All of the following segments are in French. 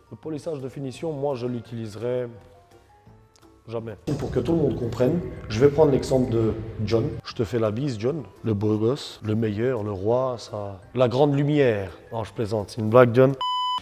Le polissage de finition, moi je l'utiliserai jamais. Pour que tout le monde comprenne, je vais prendre l'exemple de John. Je te fais la bise, John. Le beau gosse, le meilleur, le roi, ça... La grande lumière. Non, je plaisante, c'est une blague, John.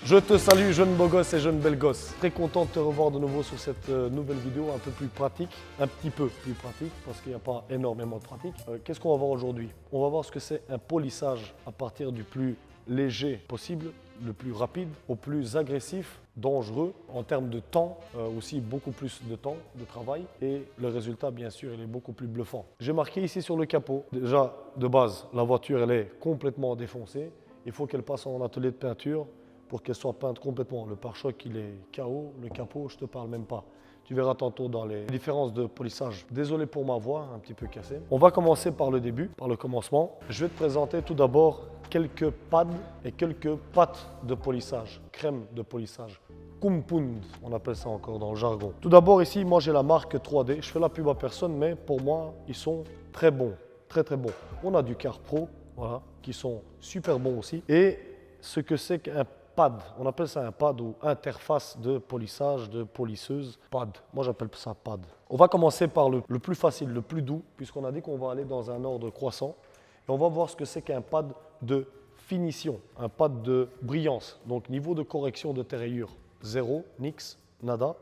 Je te salue, jeune beau gosse et jeune belle gosse. Très content de te revoir de nouveau sur cette nouvelle vidéo un peu plus pratique, un petit peu plus pratique parce qu'il n'y a pas énormément de pratique. Qu'est-ce qu'on va voir aujourd'hui? On va voir ce que c'est un polissage à partir du plus léger possible, le plus rapide au plus agressif, dangereux en termes de temps, aussi beaucoup plus de temps de travail et le résultat bien sûr il est beaucoup plus bluffant. J'ai marqué ici sur le capot, déjà de base la voiture elle est complètement défoncée, il faut qu'elle passe en atelier de peinture pour qu'elle soit peinte complètement. Le pare-choc il est KO, le capot je te parle même pas. Tu verras tantôt dans les différences de polissage. Désolé pour ma voix, un petit peu cassée. On va commencer par le début, par le commencement. Je vais te présenter tout d'abord quelques pads et quelques pâtes de polissage, crème de polissage. Compound, on appelle ça encore dans le jargon. Tout d'abord ici, moi j'ai la marque 3D. Je fais la pub à personne, mais pour moi, ils sont très bons, très très bons. On a du Car Pro, voilà, qui sont super bons aussi. Et ce que c'est qu'un pad, on appelle ça un pad ou interface de polissage, de polisseuse, pad. Moi j'appelle ça pad. On va commencer par le plus facile, le plus doux, puisqu'on a dit qu'on va aller dans un ordre croissant. Et on va voir ce que c'est qu'un pad de finition, un pad de brillance. Donc niveau de correction de tes rayures, zéro, nix, nada.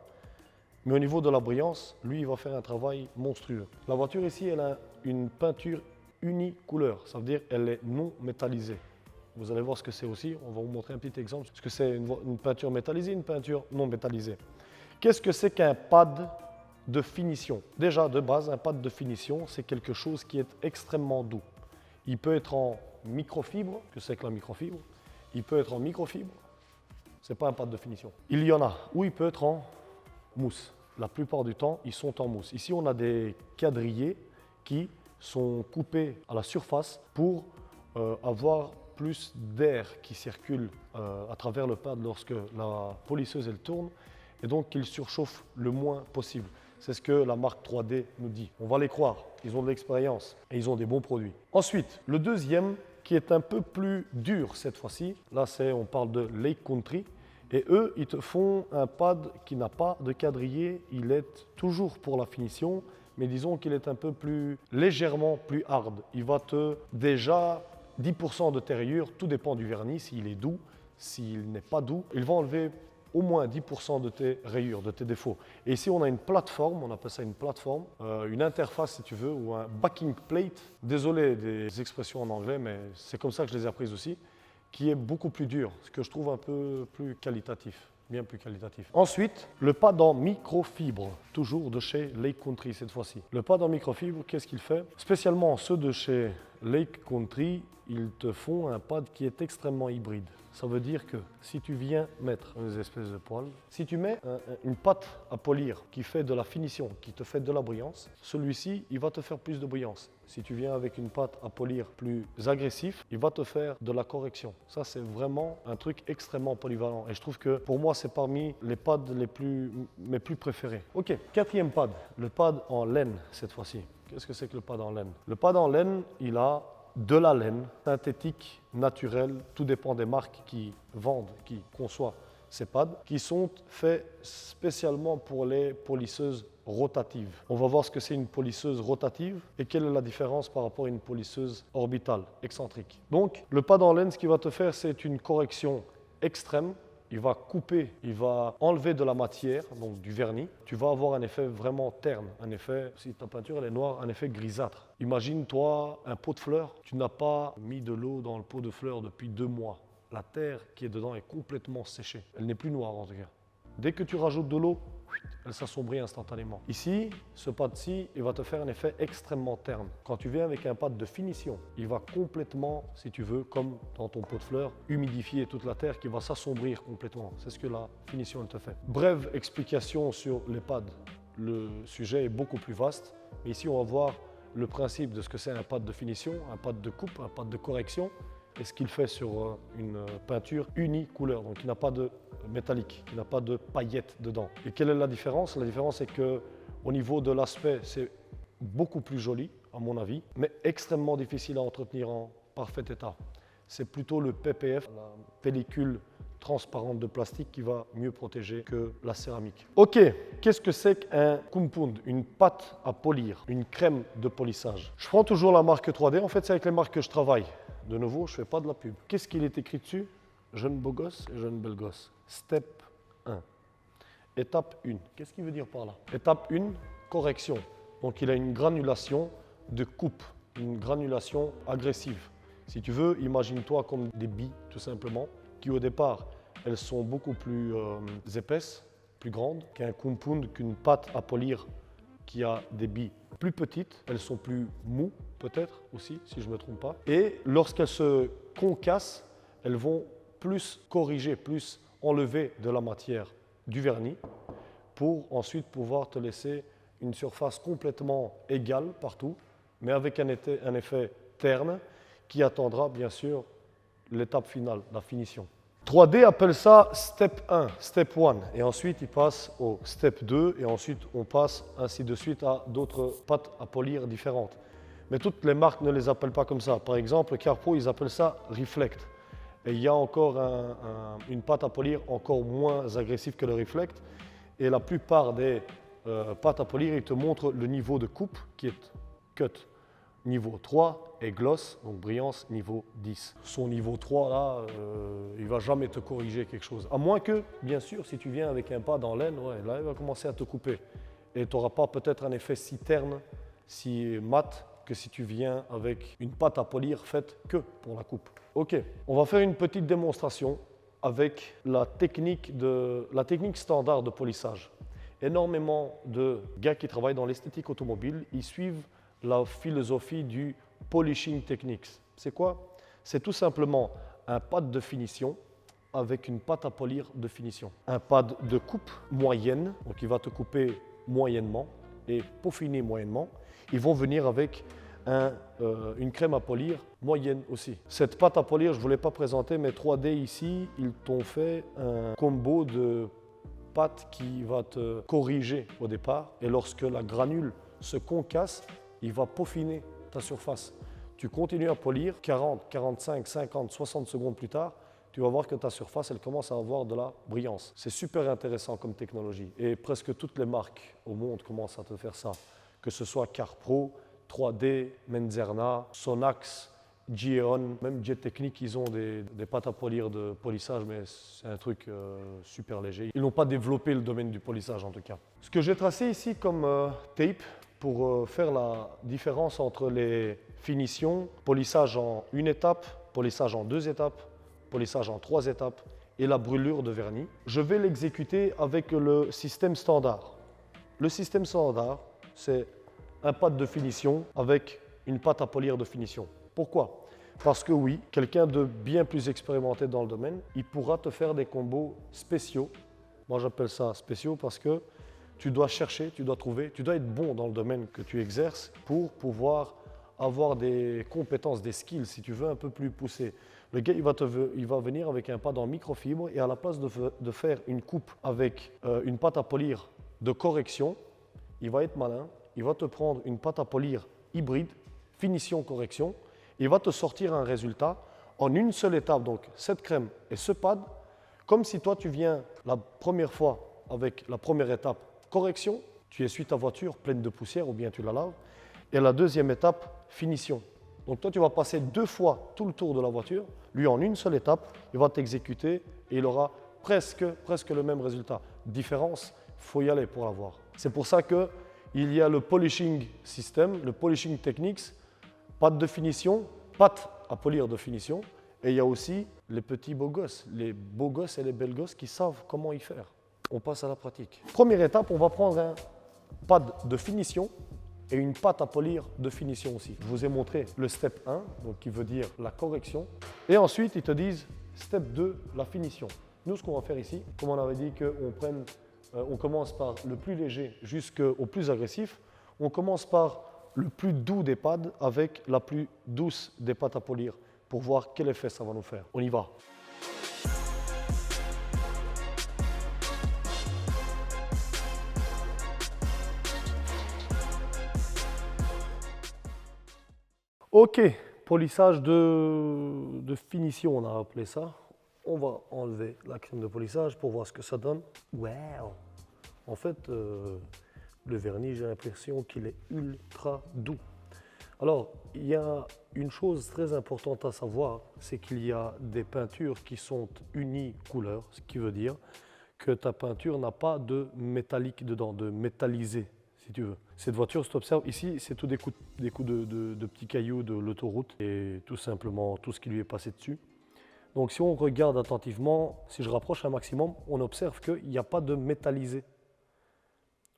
Mais au niveau de la brillance, lui, il va faire un travail monstrueux. La voiture ici, elle a une peinture unicouleur, ça veut dire qu'elle est non métallisée. Vous allez voir ce que c'est aussi, on va vous montrer un petit exemple. Ce que c'est une peinture métallisée, une peinture non métallisée. Qu'est-ce que c'est qu'un pad de finition? Déjà, de base, un pad de finition, c'est quelque chose qui est extrêmement doux. Il peut être en microfibre, que c'est que la microfibre. Il peut être en microfibre, c'est pas un pad de finition. Il y en a où il peut être en mousse. La plupart du temps, ils sont en mousse. Ici, on a des quadrillés qui sont coupés à la surface pour avoir plus d'air qui circule à travers le pad lorsque la polisseuse elle tourne et donc qu'il surchauffe le moins possible. C'est ce que la marque 3D nous dit. On va les croire, ils ont de l'expérience et ils ont des bons produits. Ensuite, le deuxième qui est un peu plus dur cette fois-ci, là on parle de Lake Country et eux ils te font un pad qui n'a pas de quadrillé, il est toujours pour la finition mais disons qu'il est un peu plus légèrement plus hard. Il va te déjà 10% de tes rayures, tout dépend du vernis, s'il est doux, s'il n'est pas doux. Il va enlever au moins 10% de tes rayures, de tes défauts. Et ici, on a une plateforme, on appelle ça une plateforme, une interface si tu veux, ou un backing plate. Désolé des expressions en anglais, mais c'est comme ça que je les ai apprises aussi, qui est beaucoup plus dur, ce que je trouve un peu plus qualitatif. Bien plus qualitatif. Ensuite, le pad en microfibre, toujours de chez Lake Country cette fois-ci. Le pad en microfibre, qu'est-ce qu'il fait? Spécialement ceux de chez Lake Country, ils te font un pad qui est extrêmement hybride. Ça veut dire que si tu viens mettre une espèce de poils, si tu mets une pâte à polir qui fait de la finition, qui te fait de la brillance, celui-ci, il va te faire plus de brillance. Si tu viens avec une pâte à polir plus agressif, il va te faire de la correction. Ça, c'est vraiment un truc extrêmement polyvalent. Et je trouve que pour moi, c'est parmi les pads mes plus préférés. Ok, quatrième pad, le pad en laine cette fois-ci. Qu'est-ce que c'est que le pad en laine? Le pad en laine, il a de la laine synthétique, naturelle, tout dépend des marques qui vendent, qui conçoivent ces pads, qui sont faits spécialement pour les polisseuses rotatives. On va voir ce que c'est une polisseuse rotative et quelle est la différence par rapport à une polisseuse orbitale, excentrique. Donc, le pad en laine, ce qu'il va te faire, c'est une correction extrême. Il va couper, il va enlever de la matière, donc du vernis. Tu vas avoir un effet vraiment terne, un effet, si ta peinture elle est noire, un effet grisâtre. Imagine-toi un pot de fleurs, tu n'as pas mis de l'eau dans le pot de fleurs depuis 2 mois. La terre qui est dedans est complètement séchée. Elle n'est plus noire en tout cas. Dès que tu rajoutes de l'eau, elle s'assombrit instantanément. Ici, ce pad-ci, il va te faire un effet extrêmement terne. Quand tu viens avec un pad de finition, il va complètement, si tu veux, comme dans ton pot de fleurs, humidifier toute la terre qui va s'assombrir complètement. C'est ce que la finition elle te fait. Brève explication sur les pads. Le sujet est beaucoup plus vaste. Mais ici, on va voir le principe de ce que c'est un pad de finition, un pad de coupe, un pad de correction et ce qu'il fait sur une peinture unicouleur, donc qui n'a pas de métallique, qui n'a pas de paillettes dedans. Et quelle est la différence? La différence est qu'au niveau de l'aspect, c'est beaucoup plus joli, à mon avis, mais extrêmement difficile à entretenir en parfait état. C'est plutôt le PPF, la pellicule transparente de plastique qui va mieux protéger que la céramique. Ok, qu'est-ce que c'est qu'un compound, une pâte à polir, une crème de polissage? Je prends toujours la marque 3D, en fait c'est avec les marques que je travaille. De nouveau, je ne fais pas de la pub. Qu'est-ce qu'il est écrit dessus? Jeune beau gosse et jeune belle gosse. Step 1. Étape 1. Qu'est-ce qu'il veut dire par là? Étape 1, correction. Donc il a une granulation de coupe, une granulation agressive. Si tu veux, imagine-toi comme des billes, tout simplement, qui au départ, elles sont beaucoup plus épaisses, plus grandes, qu'un compound, qu'une pâte à polir qui a des billes plus petites. Elles sont plus mous, peut-être aussi, si je ne me trompe pas. Et lorsqu'elles se concassent, elles vont plus corriger, plus enlever de la matière du vernis pour ensuite pouvoir te laisser une surface complètement égale partout, mais avec un effet terne qui attendra bien sûr l'étape finale, la finition. 3D appelle ça step 1, step 1, et ensuite il passe au step 2, et ensuite on passe ainsi de suite à d'autres pâtes à polir différentes. Mais toutes les marques ne les appellent pas comme ça. Par exemple, Carpro, ils appellent ça Reflect. Et il y a encore une pâte à polir encore moins agressive que le Reflect. Et la plupart des pâtes à polir, ils te montrent le niveau de coupe qui est cut niveau 3 et gloss, donc brillance niveau 10. Son niveau 3 là, il ne va jamais te corriger quelque chose. À moins que, bien sûr, si tu viens avec un pad en laine, ouais, là il va commencer à te couper. Et tu n'auras pas peut-être un effet si terne, si mat, que si tu viens avec une pâte à polir faite que pour la coupe. Ok, on va faire une petite démonstration avec la technique standard de polissage. Énormément de gars qui travaillent dans l'esthétique automobile, ils suivent la philosophie du polishing techniques. C'est quoi? C'est tout simplement un pad de finition avec une pâte à polir de finition. Un pad de coupe moyenne, donc il va te couper moyennement et peaufiner moyennement. Ils vont venir avec une crème à polir moyenne aussi. Cette pâte à polir, je ne vous l'ai pas présentée, mais 3D ici, ils t'ont fait un combo de pâte qui va te corriger au départ. Et lorsque la granule se concasse, il va peaufiner ta surface. Tu continues à polir, 40, 45, 50, 60 secondes plus tard, tu vas voir que ta surface, elle commence à avoir de la brillance. C'est super intéressant comme technologie. Et presque toutes les marques au monde commencent à te faire ça. Que ce soit Carpro, 3D, Menzerna, Sonax, Geon, même Jet Technique, ils ont des pâtes à polir de polissage, mais c'est un truc super léger. Ils n'ont pas développé le domaine du polissage en tout cas. Ce que j'ai tracé ici comme tape pour faire la différence entre les finitions, polissage en une étape, polissage en 2 étapes, polissage en 3 étapes et la brûlure de vernis, je vais l'exécuter avec le système standard. Le système standard, c'est un pad de finition avec une pâte à polir de finition. Pourquoi? Parce que oui, quelqu'un de bien plus expérimenté dans le domaine, il pourra te faire des combos spéciaux. Moi, j'appelle ça spéciaux parce que tu dois chercher, tu dois trouver, tu dois être bon dans le domaine que tu exerces pour pouvoir avoir des compétences, des skills, si tu veux, un peu plus poussés. Le gars, il va venir avec un pad en microfibre et à la place de faire une coupe avec une pâte à polir de correction, il va être malin, il va te prendre une pâte à polir hybride, finition-correction, il va te sortir un résultat en une seule étape, donc cette crème et ce pad, comme si toi tu viens la première fois avec la première étape correction, tu essuies ta voiture pleine de poussière ou bien tu la laves, et la deuxième étape, finition. Donc toi tu vas passer 2 fois tout le tour de la voiture, lui en une seule étape, il va t'exécuter et il aura presque le même résultat. Différence, il faut y aller pour l'avoir. C'est pour ça que il y a le polishing system, le polishing techniques, pâte de finition, pâte à polir de finition, et il y a aussi les petits beaux gosses et les belles gosses qui savent comment y faire. On passe à la pratique. Première étape, on va prendre un pad de finition et une pâte à polir de finition aussi. Je vous ai montré le step 1, donc qui veut dire la correction, et ensuite ils te disent step 2, la finition. Nous, ce qu'on va faire ici, comme on avait dit on commence par le plus léger jusqu'au plus agressif. On commence par le plus doux des pads avec la plus douce des pâtes à polir pour voir quel effet ça va nous faire. On y va. Ok, polissage de finition, on a appelé ça. On va enlever la crème de polissage pour voir ce que ça donne. Wow! En fait, le vernis, j'ai l'impression qu'il est ultra doux. Alors, il y a une chose très importante à savoir, c'est qu'il y a des peintures qui sont unicouleurs, ce qui veut dire que ta peinture n'a pas de métallique dedans, de métallisé, si tu veux. Cette voiture, si tu observes, ici, c'est tout des coups de petits cailloux de l'autoroute et tout simplement tout ce qui lui est passé dessus. Donc si on regarde attentivement, si je rapproche un maximum, on observe qu'il n'y a pas de métallisé.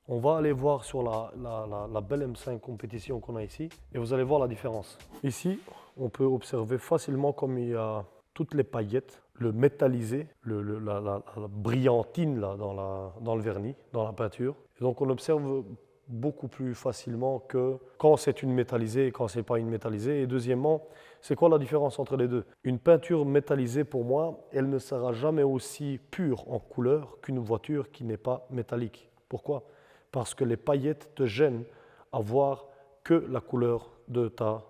On va aller voir sur la belle M5 compétition qu'on a ici et vous allez voir la différence. Ici, on peut observer facilement comme il y a toutes les paillettes, le métallisé, la brillantine là, dans le vernis, dans la peinture. Et donc on observe beaucoup plus facilement que quand c'est une métallisée et quand c'est pas une métallisée. Et deuxièmement, c'est quoi la différence entre les deux? Une peinture métallisée, pour moi, elle ne sera jamais aussi pure en couleur qu'une voiture qui n'est pas métallique. Pourquoi? Parce que les paillettes te gênent à voir que la couleur de ta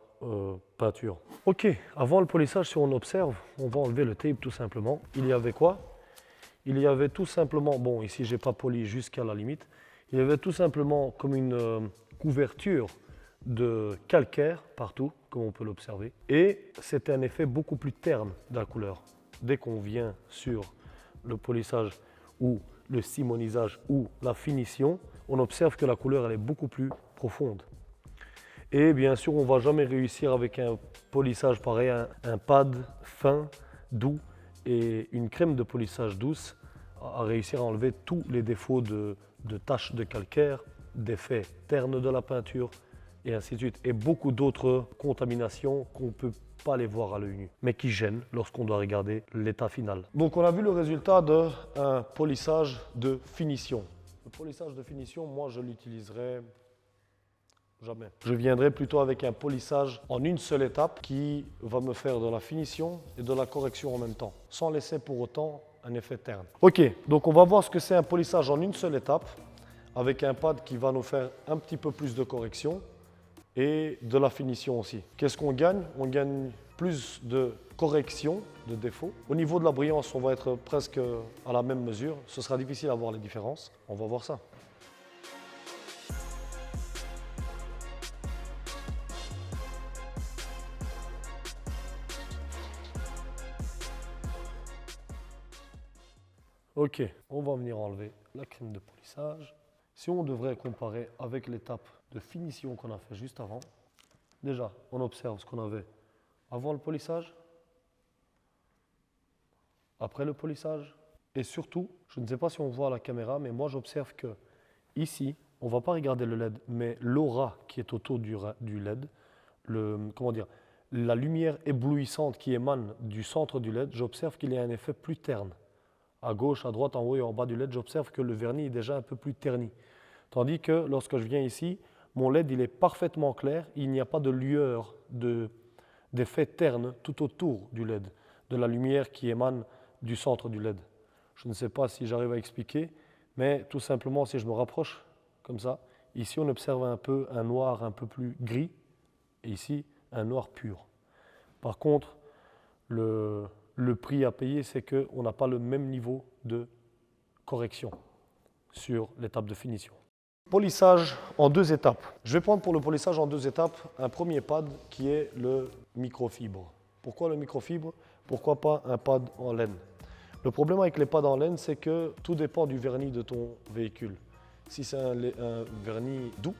peinture. Ok, avant le polissage, si on observe, on va enlever le tape tout simplement. Il y avait quoi? Il y avait tout simplement, bon ici j'ai pas poli jusqu'à la limite, il y avait tout simplement comme une couverture de calcaire partout, comme on peut l'observer. Et c'était un effet beaucoup plus terne de la couleur. Dès qu'on vient sur le polissage ou le simonisage ou la finition, on observe que la couleur elle est beaucoup plus profonde. Et bien sûr, on ne va jamais réussir avec un polissage pareil, un pad fin, doux et une crème de polissage douce à réussir à enlever tous les défauts de taches de calcaire, d'effets ternes de la peinture et ainsi de suite. Et beaucoup d'autres contaminations qu'on ne peut pas les voir à l'œil nu, mais qui gênent lorsqu'on doit regarder l'état final. Donc on a vu le résultat d'un polissage de finition. Le polissage de finition, moi je l'utiliserai jamais. Je viendrai plutôt avec un polissage en une seule étape qui va me faire de la finition et de la correction en même temps, sans laisser pour autant un effet terne. Ok, donc on va voir ce que c'est un polissage en une seule étape avec un pad qui va nous faire un petit peu plus de correction et de la finition aussi. Qu'est-ce qu'on gagne? On gagne plus de correction de défauts. Au niveau de la brillance, on va être presque à la même mesure. Ce sera difficile à voir les différences. On va voir ça. Ok, on va venir enlever la crème de polissage. Si on devrait comparer avec l'étape de finition qu'on a fait juste avant, déjà, on observe ce qu'on avait avant le polissage, après le polissage, et surtout, je ne sais pas si on voit à la caméra, mais moi j'observe que ici, on ne va pas regarder le LED, mais l'aura qui est autour du LED, la lumière éblouissante qui émane du centre du LED, j'observe qu'il y a un effet plus terne. À gauche, à droite, en haut et en bas du LED, j'observe que le vernis est déjà un peu plus terni. Tandis que lorsque je viens ici, mon LED il est parfaitement clair, il n'y a pas de lueur, d'effet terne tout autour du LED, de la lumière qui émane du centre du LED. Je ne sais pas si j'arrive à expliquer, mais tout simplement si je me rapproche comme ça, ici on observe un peu un noir un peu plus gris, et ici un noir pur. Par contre, le prix à payer, c'est qu'on n'a pas le même niveau de correction sur l'étape de finition. Polissage en deux étapes. Je vais prendre pour le polissage en deux étapes un premier pad qui est le microfibre. Pourquoi le microfibre? Pourquoi pas un pad en laine? Le problème avec les pads en laine, c'est que tout dépend du vernis de ton véhicule. Si c'est un vernis doux,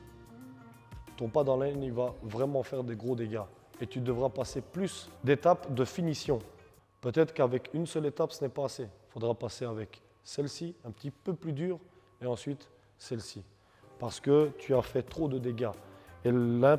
ton pad en laine il va vraiment faire des gros dégâts et tu devras passer plus d'étapes de finition. Peut-être qu'avec une seule étape, ce n'est pas assez. Il faudra passer avec celle-ci, un petit peu plus dure, et ensuite celle-ci. Parce que tu as fait trop de dégâts. Et l'un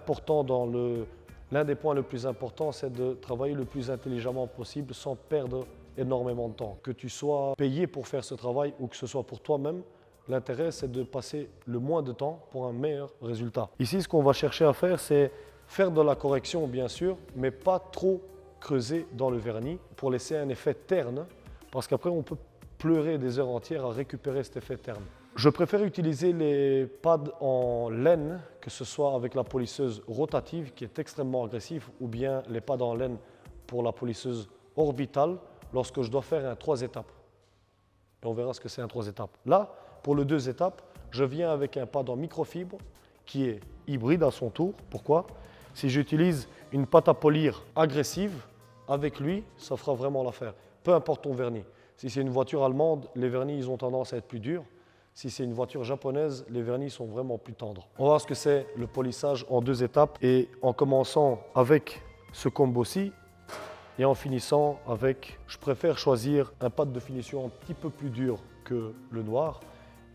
des points les plus importants, c'est de travailler le plus intelligemment possible sans perdre énormément de temps. Que tu sois payé pour faire ce travail ou que ce soit pour toi-même, l'intérêt, c'est de passer le moins de temps pour un meilleur résultat. Ici, ce qu'on va chercher à faire, c'est faire de la correction, bien sûr, mais pas trop creuser dans le vernis pour laisser un effet terne, parce qu'après on peut pleurer des heures entières à récupérer cet effet terne. Je préfère utiliser les pads en laine, que ce soit avec la polisseuse rotative qui est extrêmement agressive, ou bien les pads en laine pour la polisseuse orbitale, lorsque je dois faire un 3 étapes. Et on verra ce que c'est un 3 étapes. Là, pour le 2 étapes, je viens avec un pad en microfibre qui est hybride à son tour. Pourquoi? Si j'utilise une pâte à polir agressive, avec lui, ça fera vraiment l'affaire. Peu importe ton vernis. Si c'est une voiture allemande, les vernis ils ont tendance à être plus durs. Si c'est une voiture japonaise, les vernis sont vraiment plus tendres. On va voir ce que c'est le polissage en 2 étapes et en commençant avec ce combo-ci et en finissant avec, je préfère choisir un pad de finition un petit peu plus dur que le noir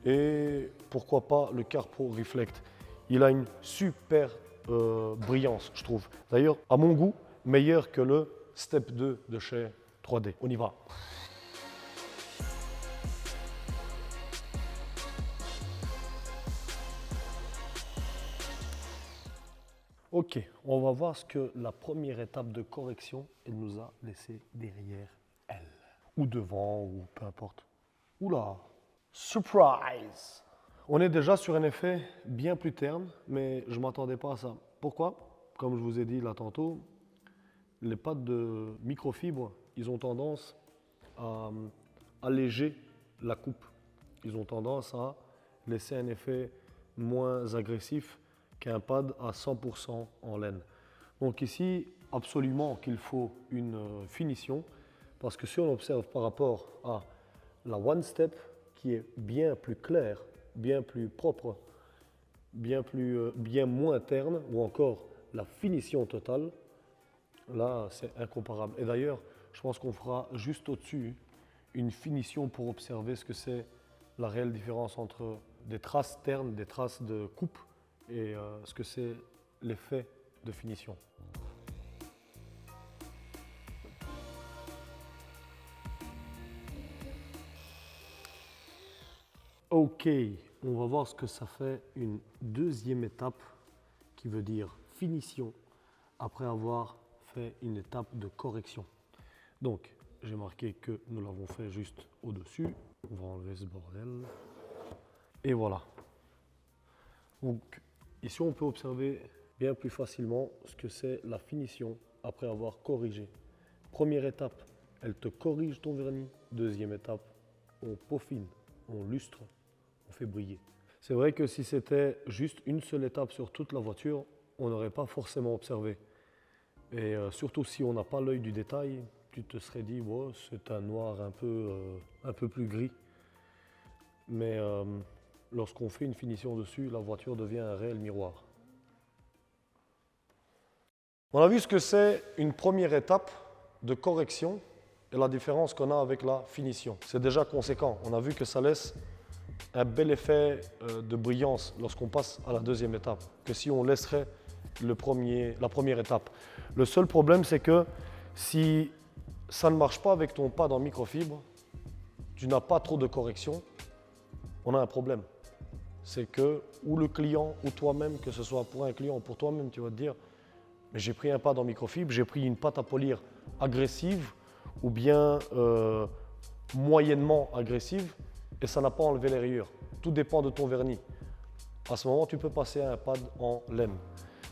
et pourquoi pas le Carpro Reflect. Il a une super brillance, je trouve. D'ailleurs, à mon goût, meilleur que le Step 2 de chez 3D. On y va. Ok, on va voir ce que la première étape de correction elle nous a laissé derrière elle. Ou devant, ou peu importe. Oula, surprise! On est déjà sur un effet bien plus terne, mais je ne m'attendais pas à ça. Pourquoi? Comme je vous ai dit là tantôt, les pattes de microfibre, ils ont tendance à alléger la coupe. Ils ont tendance à laisser un effet moins agressif qu'un pad à 100% en laine. Donc ici, absolument qu'il faut une finition, parce que si on observe par rapport à la One Step, qui est bien plus claire, bien plus propre, bien moins terne, ou encore la finition totale, là c'est incomparable. Et d'ailleurs, je pense qu'on fera juste au-dessus une finition pour observer ce que c'est la réelle différence entre des traces ternes, des traces de coupe, et ce que c'est l'effet de finition. Ok, on va voir ce que ça fait une deuxième étape qui veut dire finition après avoir fait une étape de correction. Donc, j'ai marqué que nous l'avons fait juste au-dessus. On va enlever ce bordel. Et voilà. Donc, ici, on peut observer bien plus facilement ce que c'est la finition après avoir corrigé. Première étape, elle te corrige ton vernis. Deuxième étape, on peaufine, on lustre, on fait briller. C'est vrai que si c'était juste une seule étape sur toute la voiture, on n'aurait pas forcément observé. Et surtout si on n'a pas l'œil du détail, tu te serais dit, wow, c'est un noir un peu plus gris. Mais lorsqu'on fait une finition dessus, la voiture devient un réel miroir. On a vu ce que c'est une première étape de correction et la différence qu'on a avec la finition. C'est déjà conséquent. On a vu que ça laisse un bel effet de brillance lorsqu'on passe à la deuxième étape, que si on laisserait la première étape. Le seul problème, c'est que si ça ne marche pas avec ton pad en microfibre, tu n'as pas trop de correction, on a un problème. C'est que ou le client ou toi-même, que ce soit pour un client ou pour toi-même, tu vas te dire mais j'ai pris un pad en microfibre, j'ai pris une pâte à polir agressive ou bien moyennement agressive et ça n'a pas enlevé les rayures. Tout dépend de ton vernis. À ce moment, tu peux passer à un pad en laine.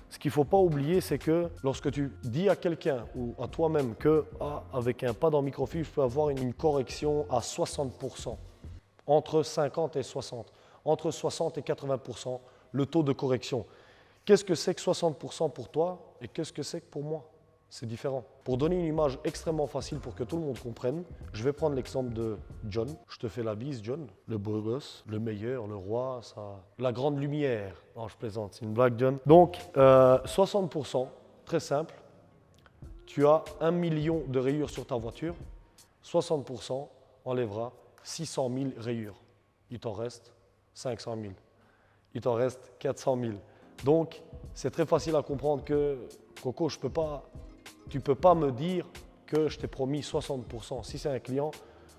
Ce qu'il ne faut pas oublier, c'est que lorsque tu dis à quelqu'un ou à toi-même que avec un pad en microfibre, je peux avoir une correction à 60%, entre 50 et 60, entre 60 et 80%, le taux de correction. Qu'est-ce que c'est que 60% pour toi et qu'est-ce que c'est que pour moi? C'est différent. Pour donner une image extrêmement facile pour que tout le monde comprenne, je vais prendre l'exemple de John. Je te fais la bise, John. Le beau gosse, le meilleur, le roi, la grande lumière. Non, je plaisante, c'est une blague, John. Donc, 60%, très simple. Tu as 1 million de rayures sur ta voiture. 60% enlèvera 600 000 rayures. Il t'en reste 500 000. Il t'en reste 400 000. Donc, c'est très facile à comprendre que, Coco, tu ne peux pas me dire que je t'ai promis 60%. Si c'est un client,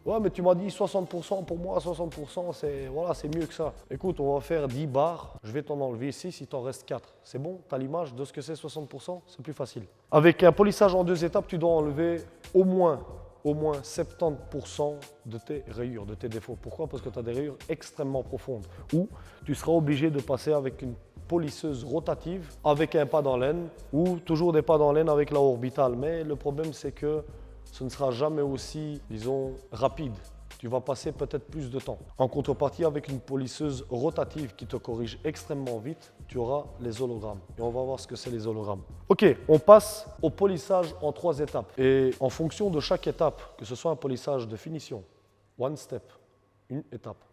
ouais, mais tu m'as dit 60%, pour moi 60%, c'est mieux que ça. Écoute, on va faire 10 barres, je vais t'en enlever 6, il t'en reste 4. C'est bon? Tu as l'image de ce que c'est 60%? C'est plus facile. Avec un polissage en 2 étapes, tu dois enlever au moins 70% de tes rayures, de tes défauts. Pourquoi? Parce que tu as des rayures extrêmement profondes. Ou tu seras obligé de passer avec une polisseuse rotative, avec un pad en laine, ou toujours des pads en laine avec la orbitale. Mais le problème, c'est que ce ne sera jamais aussi, disons, rapide. Tu vas passer peut-être plus de temps. En contrepartie, avec une polisseuse rotative qui te corrige extrêmement vite, tu auras les hologrammes. Et on va voir ce que c'est les hologrammes. Ok, on passe au polissage en 3 étapes. Et en fonction de chaque étape, que ce soit un polissage de finition, one step, une étape,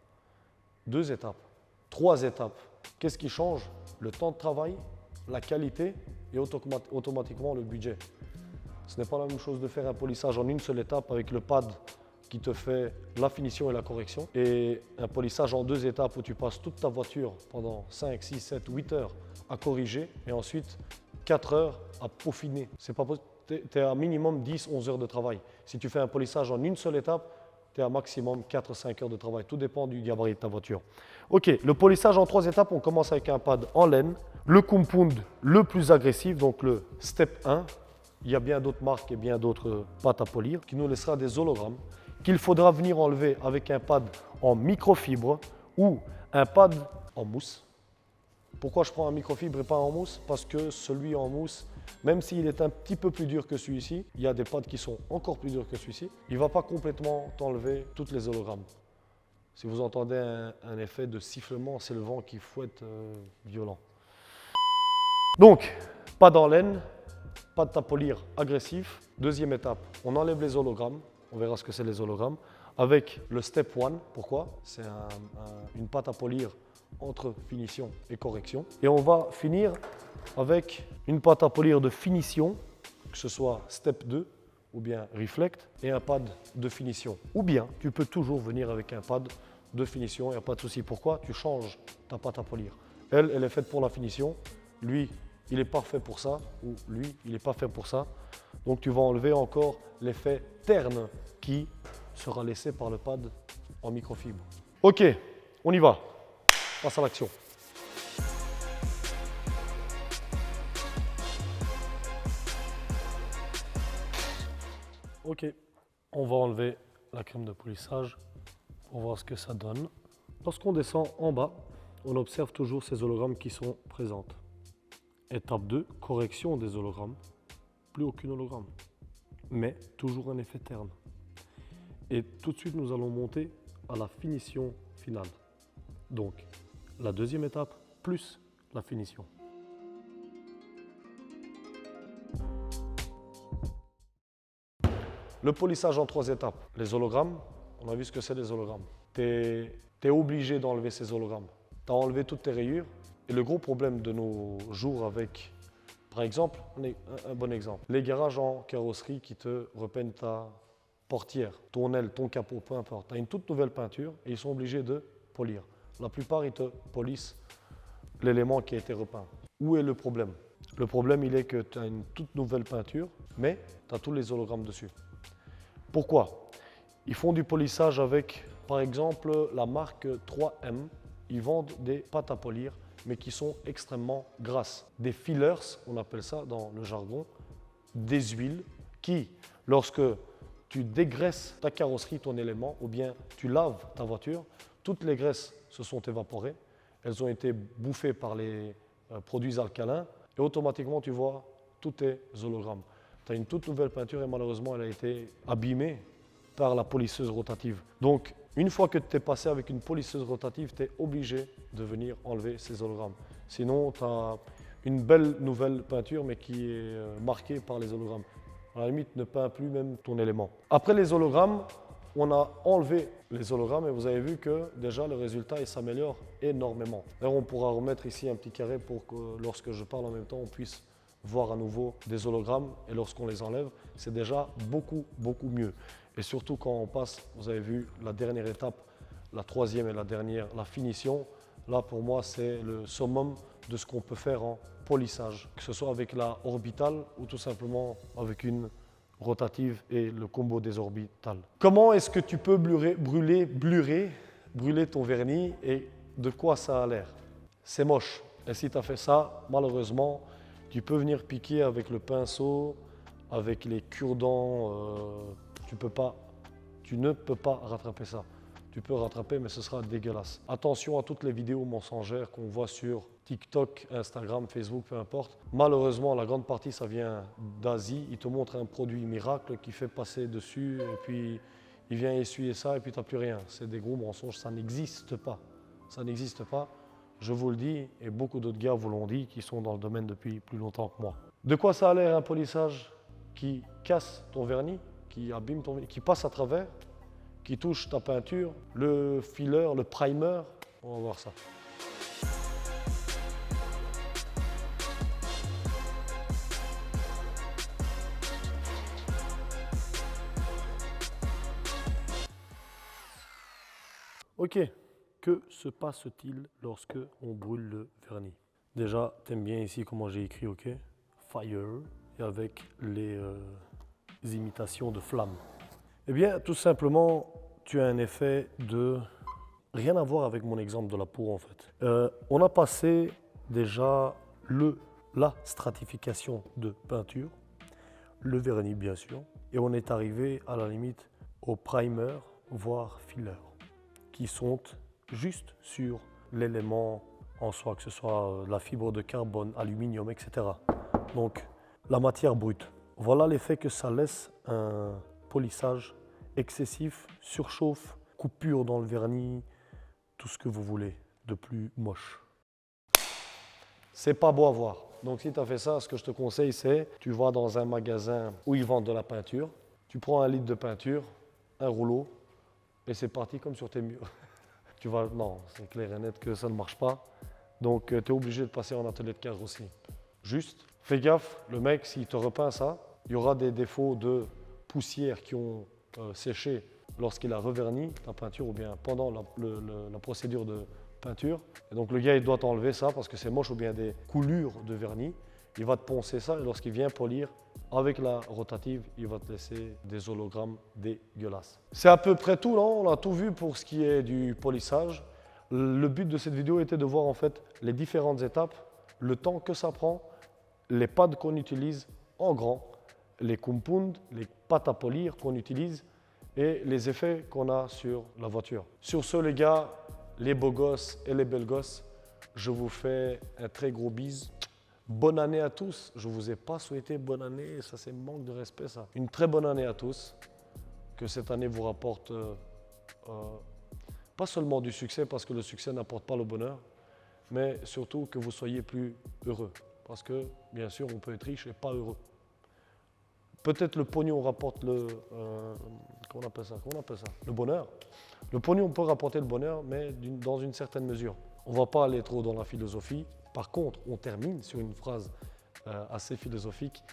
2 étapes, 3 étapes, qu'est-ce qui change? Le temps de travail, la qualité et automatiquement le budget. Ce n'est pas la même chose de faire un polissage en une seule étape avec le pad qui te fait la finition et la correction, et un polissage en 2 étapes où tu passes toute ta voiture pendant 5, 6, 7, 8 heures à corriger et ensuite 4 heures à peaufiner. C'est pas possible. Tu es à minimum 10, 11 heures de travail. Si tu fais un polissage en une seule étape, tu es à maximum 4, 5 heures de travail. Tout dépend du gabarit de ta voiture. Ok, le polissage en 3 étapes, on commence avec un pad en laine, le compound le plus agressif, donc le step 1. Il y a bien d'autres marques et bien d'autres pâtes à polir qui nous laissera des hologrammes qu'il faudra venir enlever avec un pad en microfibre ou un pad en mousse. Pourquoi je prends un microfibre et pas en mousse? Parce que celui en mousse, même s'il est un petit peu plus dur que celui-ci, il y a des pads qui sont encore plus durs que celui-ci, il ne va pas complètement t'enlever toutes les hologrammes. Si vous entendez un effet de sifflement, c'est le vent qui fouette violent. Donc, pad en laine, pad à polir agressif. Deuxième étape, on enlève les hologrammes. On verra ce que c'est les hologrammes. Avec le step 1, pourquoi? C'est une pâte à polir entre finition et correction. Et on va finir avec une pâte à polir de finition, que ce soit step 2 ou bien reflect, et un pad de finition. Ou bien, tu peux toujours venir avec un pad de finition, il n'y a pas de souci. Pourquoi? Tu changes ta pâte à polir. Elle est faite pour la finition. Lui, il est parfait pour ça, ou lui, il n'est pas fait pour ça. Donc tu vas enlever encore l'effet terne qui sera laissé par le pad en microfibre. Ok, on y va. Passe à l'action. Ok, on va enlever la crème de polissage pour voir ce que ça donne. Lorsqu'on descend en bas, on observe toujours ces hologrammes qui sont présentes. Étape 2, correction des hologrammes. Plus aucun hologramme, mais toujours un effet terne. Et tout de suite, nous allons monter à la finition finale. Donc, la deuxième étape, plus la finition. Le polissage en 3 étapes. Les hologrammes, on a vu ce que c'est les hologrammes. Tu es obligé d'enlever ces hologrammes. Tu as enlevé toutes tes rayures. Et le gros problème de nos jours avec, par exemple, un bon exemple, les garages en carrosserie qui te repeignent ta portière, ton aile, ton capot, peu importe. Tu as une toute nouvelle peinture et ils sont obligés de polir. La plupart, ils te polissent l'élément qui a été repeint. Où est le problème? Le problème, il est que tu as une toute nouvelle peinture, mais tu as tous les hologrammes dessus. Pourquoi? Ils font du polissage avec, par exemple, la marque 3M. Ils vendent des pâtes à polir, mais qui sont extrêmement grasses. Des fillers, on appelle ça dans le jargon, des huiles qui, lorsque tu dégraisses ta carrosserie, ton élément, ou bien tu laves ta voiture, toutes les graisses se sont évaporées, elles ont été bouffées par les produits alcalins, et automatiquement tu vois tous tes hologrammes. Tu as une toute nouvelle peinture et malheureusement elle a été abîmée par la polisseuse rotative. Donc, une fois que tu es passé avec une polisseuse rotative, tu es obligé de venir enlever ces hologrammes. Sinon, tu as une belle nouvelle peinture, mais qui est marquée par les hologrammes. À la limite, ne peins plus même ton élément. Après les hologrammes, on a enlevé les hologrammes et vous avez vu que déjà le résultat il s'améliore énormément. D'ailleurs, on pourra remettre ici un petit carré pour que lorsque je parle en même temps, on puisse voir à nouveau des hologrammes et lorsqu'on les enlève, c'est déjà beaucoup mieux. Et surtout quand on passe, vous avez vu la dernière étape, la troisième et la dernière, la finition. Là pour moi c'est le summum de ce qu'on peut faire en polissage, que ce soit avec la orbitale ou tout simplement avec une rotative et le combo des orbitales. Comment est-ce que tu peux brûler ton vernis et de quoi ça a l'air? C'est moche. Et si tu as fait ça, malheureusement, tu peux venir piquer avec le pinceau, avec les cure-dents, tu ne peux pas rattraper ça. tu peux rattraper, mais ce sera dégueulasse. Attention à toutes les vidéos mensongères qu'on voit sur TikTok, Instagram, Facebook, peu importe. Malheureusement, la grande partie, ça vient d'Asie. Ils te montrent un produit miracle qui fait passer dessus et puis il vient essuyer ça et puis tu n'as plus rien. C'est des gros mensonges, ça n'existe pas. Ça n'existe pas, je vous le dis, et beaucoup d'autres gars vous l'ont dit qui sont dans le domaine depuis plus longtemps que moi. De quoi ça a l'air un polissage qui casse ton vernis, qui abîme ton vernis, qui passe à travers, qui touche ta peinture, le filler, le primer? On va voir ça. Ok, que se passe-t-il lorsque on brûle le vernis? Déjà, t'aimes bien ici comment j'ai écrit, ok? Fire, et avec les imitations de flammes. Eh bien, tout simplement, tu as un effet de rien à voir avec mon exemple de la peau en fait. On a passé déjà la stratification de peinture, le vernis bien sûr, et on est arrivé à la limite au primer, voire filler, qui sont juste sur l'élément en soi, que ce soit la fibre de carbone, aluminium, etc. Donc, la matière brute. Voilà l'effet que ça laisse un polissage excessif, surchauffe, coupure dans le vernis, tout ce que vous voulez de plus moche. C'est pas beau à voir. Donc si tu as fait ça, ce que je te conseille, c'est tu vas dans un magasin où ils vendent de la peinture, tu prends 1 litre de peinture, un rouleau, et c'est parti comme sur tes murs. Non, c'est clair et net que ça ne marche pas. Donc tu es obligé de passer en atelier de carrosserie. Juste, fais gaffe, le mec, s'il te repeint ça, il y aura des défauts de poussière qui ont séché lorsqu'il a reverni ta peinture ou bien pendant la procédure de peinture. Et donc le gars, il doit t'enlever ça parce que c'est moche ou bien des coulures de vernis. Il va te poncer ça et lorsqu'il vient polir, avec la rotative, il va te laisser des hologrammes dégueulasses. C'est à peu près tout, non? On a tout vu pour ce qui est du polissage. Le but de cette vidéo était de voir en fait les différentes étapes, le temps que ça prend, les pads qu'on utilise en grand, les compounds, les pâtes à polir qu'on utilise et les effets qu'on a sur la voiture. Sur ce les gars, les beaux gosses et les belles gosses, je vous fais un très gros bise. Bonne année à tous. Je ne vous ai pas souhaité bonne année, ça c'est manque de respect ça. Une très bonne année à tous. Que cette année vous rapporte pas seulement du succès parce que le succès n'apporte pas le bonheur, mais surtout que vous soyez plus heureux. Parce que bien sûr on peut être riche et pas heureux. Peut-être le pognon rapporte comment on appelle ça? Le bonheur. Le pognon peut rapporter le bonheur, mais dans une certaine mesure. On ne va pas aller trop dans la philosophie. Par contre, on termine sur une phrase assez philosophique.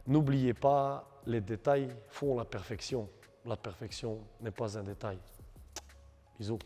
N'oubliez pas, les détails font la perfection. La perfection n'est pas un détail. Bisous.